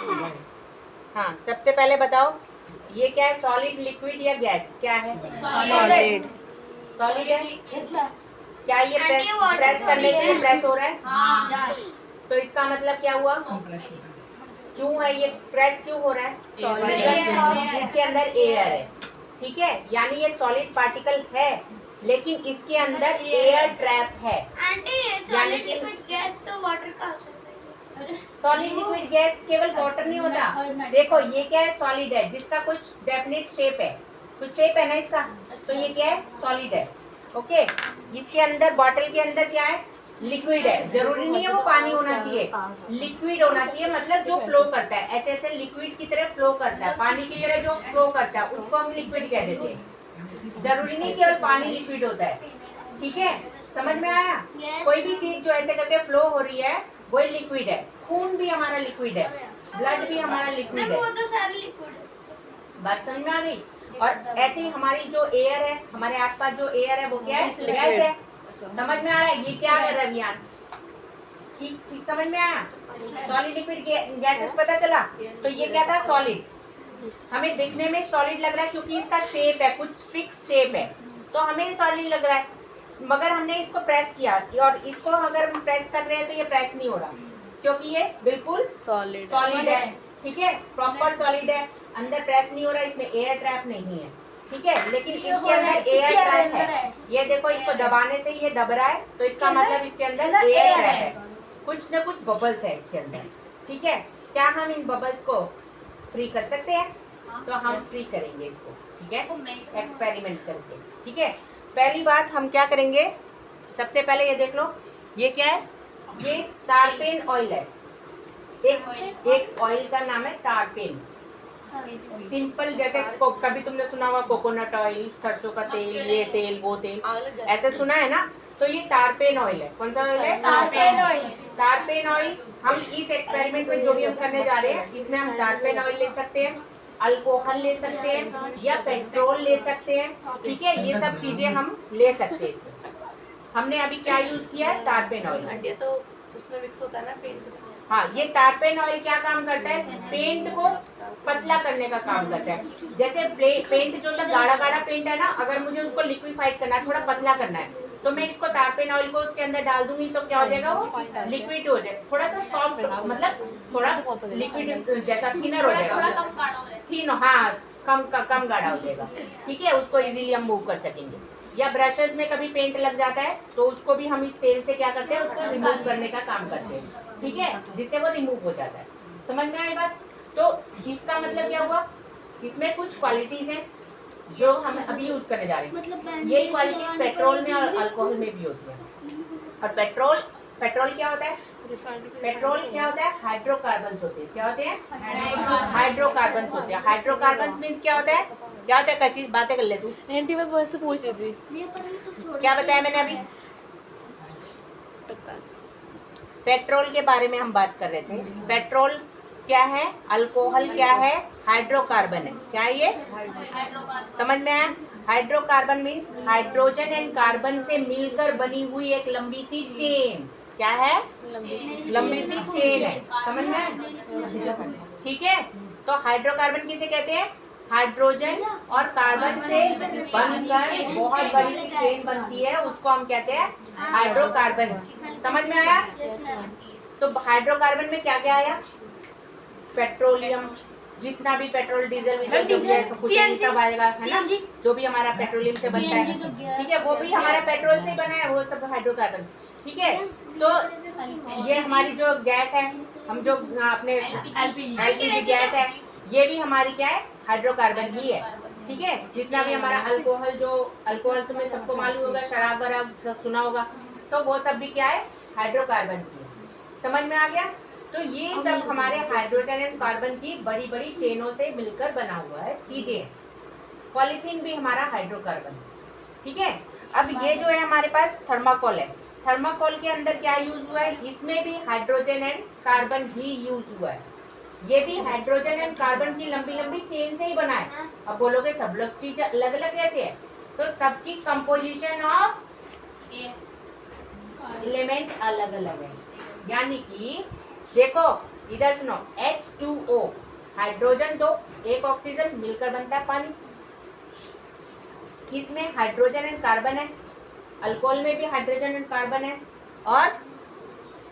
हाँ, सबसे पहले बताओ ये क्या है, सॉलिड, लिक्विड या गैस, क्या है? सॉलिड। सॉलिड है। क्या ये प्रेस करने से ये प्रेस हो रहा है? हाँ। तो इसका मतलब क्या हुआ? क्यों है ये प्रेस क्यों हो रहा है? मतलब इसके अंदर एयर है, ठीक है, यानी ये सॉलिड पार्टिकल है लेकिन इसके अंदर एयर ट्रैप है। यानी कि गैस तो वाटर का सॉलिड, लिक्विड, गैस केवल वाटर नहीं होता। देखो ये क्या है, सॉलिड है जिसका कुछ डेफिनेट शेप है, कुछ शेप है ना इसका, तो ये क्या है, सॉलिड है। ओके, इसके अंदर बॉटल के अंदर क्या है, लिक्विड है। जरूरी नहीं है वो पानी होना चाहिए, लिक्विड होना चाहिए, मतलब जो फ्लो करता है, ऐसे ऐसे लिक्विड की तरह फ्लो करता है, पानी की तरह जो फ्लो करता है उसको हम लिक्विड कह देते हैं। जरूरी नहीं केवल पानी लिक्विड होता है, ठीक है, समझ में आया? कोई भी चीज जो ऐसे करके फ्लो हो रही है वही लिक्विड है। खून भी हमारा लिक्विड है, ब्लड भी हमारा लिक्विड है। वो तो सारे लिक्विड बात समझ में आ गई? और ऐसे ही हमारी जो एयर है, हमारे आसपास जो एयर है वो क्या है, गैस है। समझ में आ रहा है ये क्या कर रहा है अभियान? ठीक ठीक समझ में आया? सॉलिड, लिक्विड, गैसेस पता चला। तो ये क्या था, सॉलिड। हमें दिखने में सॉलिड लग रहा है क्योंकि इसका शेप है, कुछ फिक्स शेप है, तो हमें सॉलिड लग रहा है। मगर हमने इसको प्रेस किया और इसको अगर हम प्रेस कर रहे हैं तो ये प्रेस नहीं हो रहा क्योंकि ये बिल्कुल सॉलिड है, ठीक है, प्रॉपर सॉलिड है, अंदर प्रेस नहीं हो रहा, इसमें एयर ट्रैप नहीं है, ठीक है। लेकिन इसके अंदर एयर ट्रैप है, ये देखो इसको दबाने से ये दब रहा है, तो इसका मतलब इसके अंदर एयर ट्रैप है, कुछ न कुछ बबल्स है इसके अंदर, ठीक है। क्या हम इन बबल्स को फ्री कर सकते हैं? तो हम फ्री करेंगे इसको, ठीक है, एक्सपेरिमेंट करके, ठीक है। पहली बात हम क्या करेंगे, सबसे पहले ये देख लो, ये क्या है, ये टारपेन ऑयल है। एक ऑयल का नाम है टारपेन। सिंपल, जैसे कभी तुमने सुना होगा कोकोनट ऑयल, सरसों का तेल, ये तेल वो तेल, ऐसे सुना है ना। तो ये टारपेन ऑयल है। कौन सा ऑयल है? टारपेन ऑयल। टारपेन ऑयल। हम इस एक्सपेरिमेंट में जो भी हम करने जा रहे हैं इसमें हम टारपेन ऑयल ले सकते हैं, अल्कोहल ले सकते हैं या पेट्रोल ले सकते हैं, ठीक है, ये सब चीजें हम ले सकते हैं इसमें। हमने अभी क्या यूज किया है, टारपेन ऑयल। ये तो उसमें मिक्स होता है ना पेंट। हाँ, ये टारपेन ऑयल क्या काम करता है, पेंट को पतला करने का काम करता है। जैसे पेंट जो था गाढ़ा गाढ़ा पेंट है ना, अगर मुझे उसको लिक्विफाइड करना है, थोड़ा पतला करना है, तो मैं इसको टारपेन ऑयल को उसके अंदर डाल दूंगी तो क्या हो जाएगा, वो लिक्विड हो जाएगा, थोड़ा सा सॉफ्ट, मतलब थोड़ा लिक्विड जैसा थिनर हो जाएगा, थिन, हाँ, कम गाढ़ा हो जाएगा, ठीक है, उसको इजीली हम मूव कर सकेंगे। या ब्रशेस में कभी पेंट लग जाता है तो उसको भी हम इस तेल से क्या करते हैं, उसको रिमूव करने का काम करते हैं, ठीक है, जिससे वो रिमूव हो जाता है। समझ में आई बात? तो इसका मतलब क्या हुआ, इसमें कुछ क्वालिटीज हैं जो हम अभी यूज करने जा रहे हैं। यही क्वालिटीज पेट्रोल में और अल्कोहल में भी होती है। और पेट्रोल क्या होता है, पेट्रोल क्या होता है, हाइड्रोकार्बन्स होते हैं। क्या होते हैं? हाइड्रोकार्बन्स होते हैं। हाइड्रोकार्बन्स मीन्स क्या होता है, क्या होता है? कशिश बातें कर ले तू। आंटी मैं बहुत से पूछ रही थी। क्या बताया मैंने अभी? पेट्रोल के बारे में हम बात कर रहे थे। पेट्रोल क्या है, अल्कोहल क्या है, हाइड्रोकार्बन है। क्या है ये? समझ में आया? Hydrocarbon means hydrogen and carbon से मिलकर बनी हुई एक लंबी सी चेन। क्या है? लंबी सी चेन है। समझ में आया? ठीक है, तो हाइड्रोकार्बन किसे कहते हैं? हाइड्रोजन और कार्बन से बनकर बहुत बड़ी सी चेन बनती है, उसको हम कहते हैं हाइड्रोकार्बन। समझ में आया? तो हाइड्रोकार्बन में क्या क्या आया? पेट्रोलियम, जितना भी पेट्रोल डीजल वीजल जो भी है सब कुछ यही सब आएगा, है ना, जो भी हमारा पेट्रोलियम से बनता है, ठीक है, वो भी हमारा पेट्रोल से बना है, वो सब हाइड्रोकार्बन, ठीक है। तो ये हमारी जो गैस है, हम जो अपने एलपीजी गैस है, ये भी हमारी क्या है, हाइड्रोकार्बन ही है, ठीक है। जितना भी हमारा अल्कोहल, जो अल्कोहल तुम्हें सबको मालूम होगा, शराब वराब सुना होगा, तो वो सब भी क्या है, हाइड्रोकार्बन ही है। समझ में आ गया? तो ये सब हमारे हाइड्रोजन एंड कार्बन की बड़ी बड़ी चेनों से मिलकर बना हुआ है चीजें। पॉलीथीन भी हमारा हाइड्रोकार्बन, ठीक है। अब ये जो है हमारे पास थर्माकोल है, थर्माकोल के अंदर क्या यूज हुआ है, इसमें भी hydrogen and carbon he use हुआ है। ये भी हाइड्रोजन एंड कार्बन की लंबी लंबी चेन से ही बना है। अब बोलोगे सब लोग चीज अलग अलग कैसे है, तो सबकी कंपोजिशन ऑफ एलिमेंट अलग अलग है। यानी कि देखो इधर सुनो, H2O हाइड्रोजन 2, एक ऑक्सीजन मिलकर बनता है पानी। इसमें हाइड्रोजन एंड कार्बन है, अल्कोहल में भी हाइड्रोजन एंड कार्बन है, और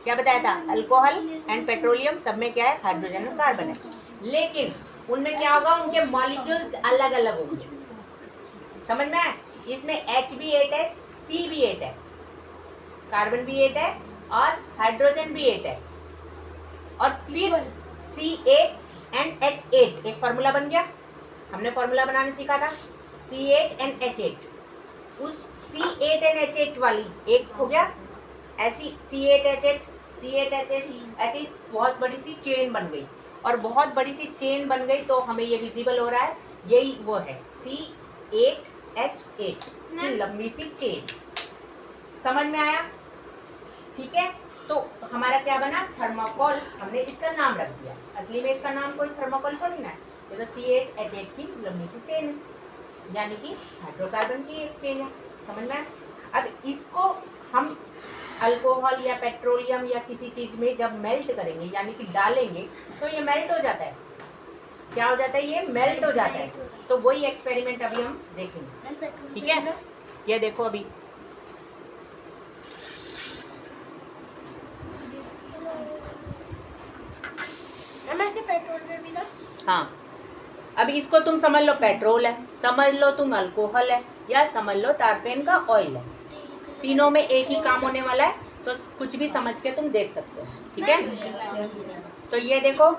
क्या बताया था, अल्कोहल एंड पेट्रोलियम सब में क्या है, हाइड्रोजन एंड कार्बन है। लेकिन उनमें क्या होगा, उनके मॉलिक्यूल्स अलग अलग होंगे। समझ में आया? इसमें H भी 8 है, C भी 8 है, कार्बन भी 8 है और हाइड्रोजन भी 8 है, और फिर C8 एंड H8 एक फार्मूला बन गया। हमने फार्मूला बनाने सीखा था, C8 एंड H8। उस C8 एंड H8 वाली एक हो गया, ऐसी C8H8 ऐसी बहुत बड़ी सी चेन बन गई, और बहुत बड़ी सी चेन बन गई तो हमें ये विजिबल हो रहा है, यही वो है C8H8 की लंबी सी चेन। समझ में आया? ठीक है, तो हमारा क्या बना, थर्मोकोल। हमने इसका नाम रख दिया, असली में इसका नाम कोई थर्मोकोल थोड़ी ना है, ये तो C8H8 की लंबी सी चेन है, यानी कि हाइड्रोकार्बन की एक चेन है। समझ में आया? अब इसको हम अल्कोहल या पेट्रोलियम या किसी चीज में जब मेल्ट करेंगे, यानी कि डालेंगे, तो ये मेल्ट हो जाता है। क्या हो जाता है, ये मेल्ट हो जाता है। तो वही एक्सपेरिमेंट अभी हम देखेंगे, ठीक है? ये देखो अभी, पेट्रोल में भी ना, हाँ, अभी इसको तुम समझ लो पेट्रोल है, समझ लो तुम अल्कोहल है, या समझ लो टारपेन का ऑयल है। तीनों में एक ही काम होने वाला है, तो कुछ भी समझ के तुम देख सकते हो, ठीक है? तो ये देखो,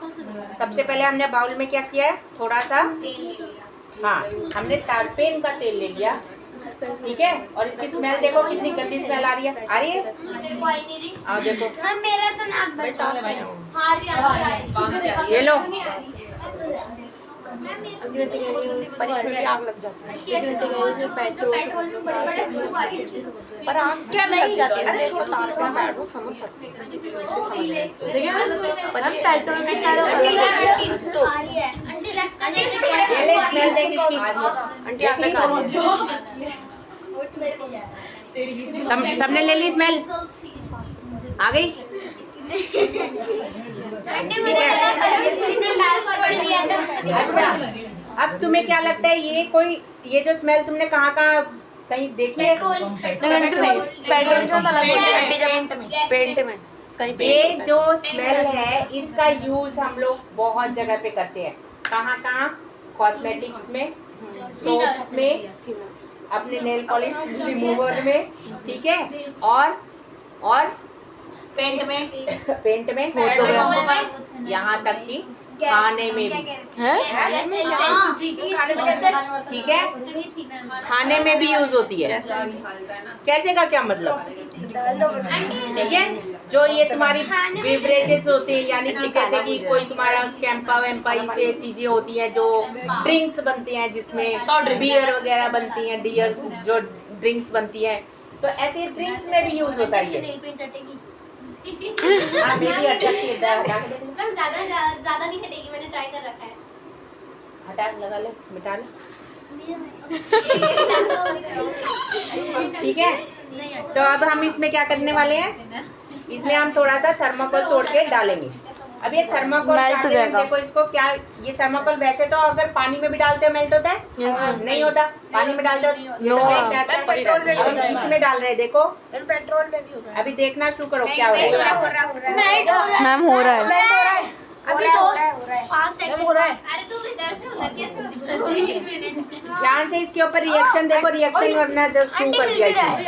सबसे पहले हमने बाउल में क्या किया है, थोड़ा सा, हाँ, हमने टारपेन का तेल ले लिया, ठीक है? और इसकी स्मेल देखो कितनी गंदी स्मेल आ रही है, आ रही है? आओ देखो, हाँ, मेरा तो नाक बंद हो गया। हाँ जी, आ रही है। ये लो, पर इसमें भी आग लग जाती है। जो पेट्रोल में बड़े-बड़े खूब आ रही है। पर आग क्या लग जाती है? अरे छोटा सा बैठो, समझ सकते हैं। देखिए, पर हम पेट्रोल में क्या तो आ रही है। ये ले स्मेल देख इसकी, आंटी आग लगा रही है। सबने ले ली स्मेल, आ गई? अच्छा, अब तुम्हें क्या लगता है, ये कोई, ये जो स्मेल तुमने कहाँ कहाँ कहीं देखी है? पेट्रोल क्यों लगा आंटी, जब पेंट में कहीं ये जो स्मेल है, इसका यूज हम लोग बहुत जगह पे करते हैं। कहाँ कहाँ? कॉस्मेटिक्स में, सोप्स में, अपने नेल पॉलिश रिमूवर में, ठीक है? और पेंट में, यहाँ तक कि खाने में भी, ठीक है? खाने में भी यूज होती है। कैसे का क्या मतलब, ठीक है? जो ये तुम्हारी बेवरेजेस होती है, यानी कि जैसे कि कोई तुम्हारा कैंपा वैम्पा से चीजें होती हैं, जो ड्रिंक्स बनती हैं, जिसमें बियर वगैरह बनती हैं, डियर जो ड्रिंक्स बनती हैं, तो ऐसे ड्रिंक्स में भी यूज होता है ये। हाँ, बेबी अच्छा ज्यादा नहीं हटेगी, मैंने ट्राई कर रखा है। हटा, लगा ले, मिटा ले, ठीक है? तो अब हम इसमें क्या करने वाले हैं, इसमें हम थोड़ा सा थर्माकोल तोड़ के डालेंगे। अब ये थर्माकोल देखो इसको, क्या ये थर्माकोल वैसे तो अगर पानी में भी डालते हो मेल्ट होता है? नहीं होता, पानी में डालते हो अब इसमें डाल रहे हैं, देखो पेट्रोल में भी होता है। अभी देखना शुरू करो क्या हो रहा है। मैम हो रहा है, अभी तो 5 सेकंड हो रहा है। अरे तू इधर से उधर कैसे? ध्यान से इसके ऊपर रिएक्शन देखो, रिएक्शन वरना जब शुरू कर दिया इसने,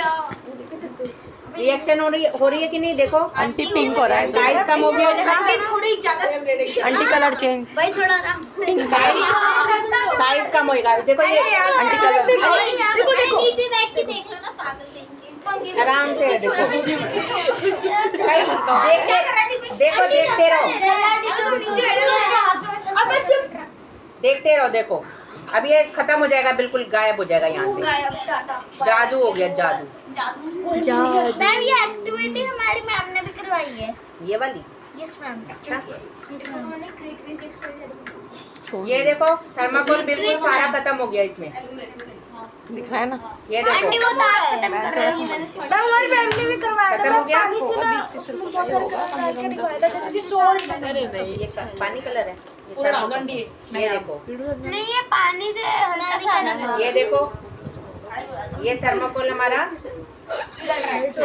रिएक्शन हो रही है कि नहीं? देखो आंटी पिंक हो रहा है, साइज कम हो गया इसका, थोड़ी ज्यादा आंटी कलर चेंज, भाई थोड़ा आराम से। साइज कम होएगा। देखो ये आंटी कलर नीचे बैठ के देख लो ना, पागल कहेंगे। आराम से देखो, देखो देखते रहो, देखते रहो, देखो अब ये खत्म हो जाएगा, बिल्कुल गायब हो जाएगा यहाँ से। जादू हो गया, जादू। मैम ये एक्टिविटी हमारी मैम ने भी करवाई है। ये वाली, यस मैम। अच्छा, उन्होंने क्रिक ये देखो थर्माकोल बिल्कुल सारा खत्म हो गया इसमें, दिख रहा है ना? ये देखो आंटी वो तो आप खत्म कर रही है मैंने मैम हमारी फैमिली भी करवाया था खत्म हो गया? पानी से ना उसमें बहुत सारे कलर डाल के दिखवाया था जैसे कि सोल्ट ये पानी कलर है ये देखो नहीं ये पानी से हल्का सा अलग है ये देखो ये थर्माकोल हमारा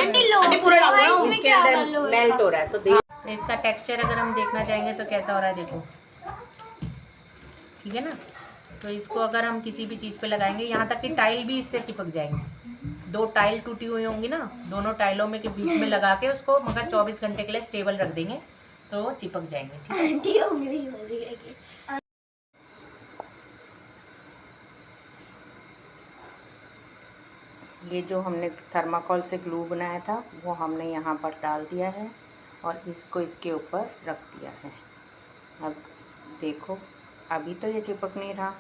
आंटी लो इसमें इसके क्या अंदर कर लो मेल्ट हो रहा है तो देख इसका टेक्सचर अगर हम देखना चाहेंगे तो कैसा हो रहा है देखो ठीक है ना। तो इसको अगर हम किसी भी चीज़ पे लगाएंगे यहाँ तक कि टाइल भी इससे चिपक जाएंगे। 2 टाइल टूटी हुई होंगी ना, दोनों टाइलों में के बीच में लगा के उसको मगर 24 घंटे के लिए स्टेबल रख देंगे तो वो चिपक जाएंगे ठीक है। ये जो हमने थर्माकोल से ग्लू बनाया था वो हमने यहाँ पर डाल दिया है और इसको इसके ऊपर रख दिया है। अब देखो अभी तो ये चिपक नहीं रहा,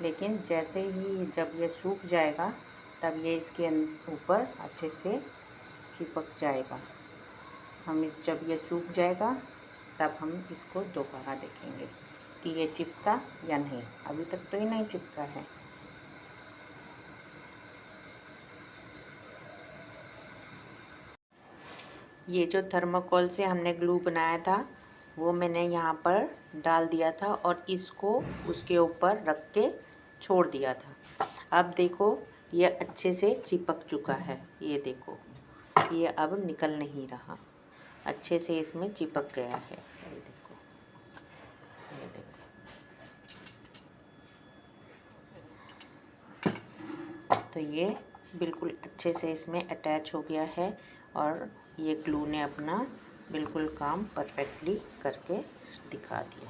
लेकिन जैसे ही जब ये सूख जाएगा तब ये इसके ऊपर अच्छे से चिपक जाएगा। जब ये सूख जाएगा तब हम इसको दोबारा देखेंगे कि ये चिपका या नहीं। अभी तक तो ये नहीं चिपका है। ये जो थर्माकोल से हमने ग्लू बनाया था वो मैंने यहाँ पर डाल दिया था और इसको उसके ऊपर रख के छोड़ दिया था। अब देखो ये अच्छे से चिपक चुका है। ये देखो ये अब निकल नहीं रहा, अच्छे से इसमें चिपक गया है। ये देखो ये देखो तो ये बिल्कुल अच्छे से इसमें अटैच हो गया है और ये ग्लू ने अपना बिल्कुल काम परफेक्टली करके दिखा दिया।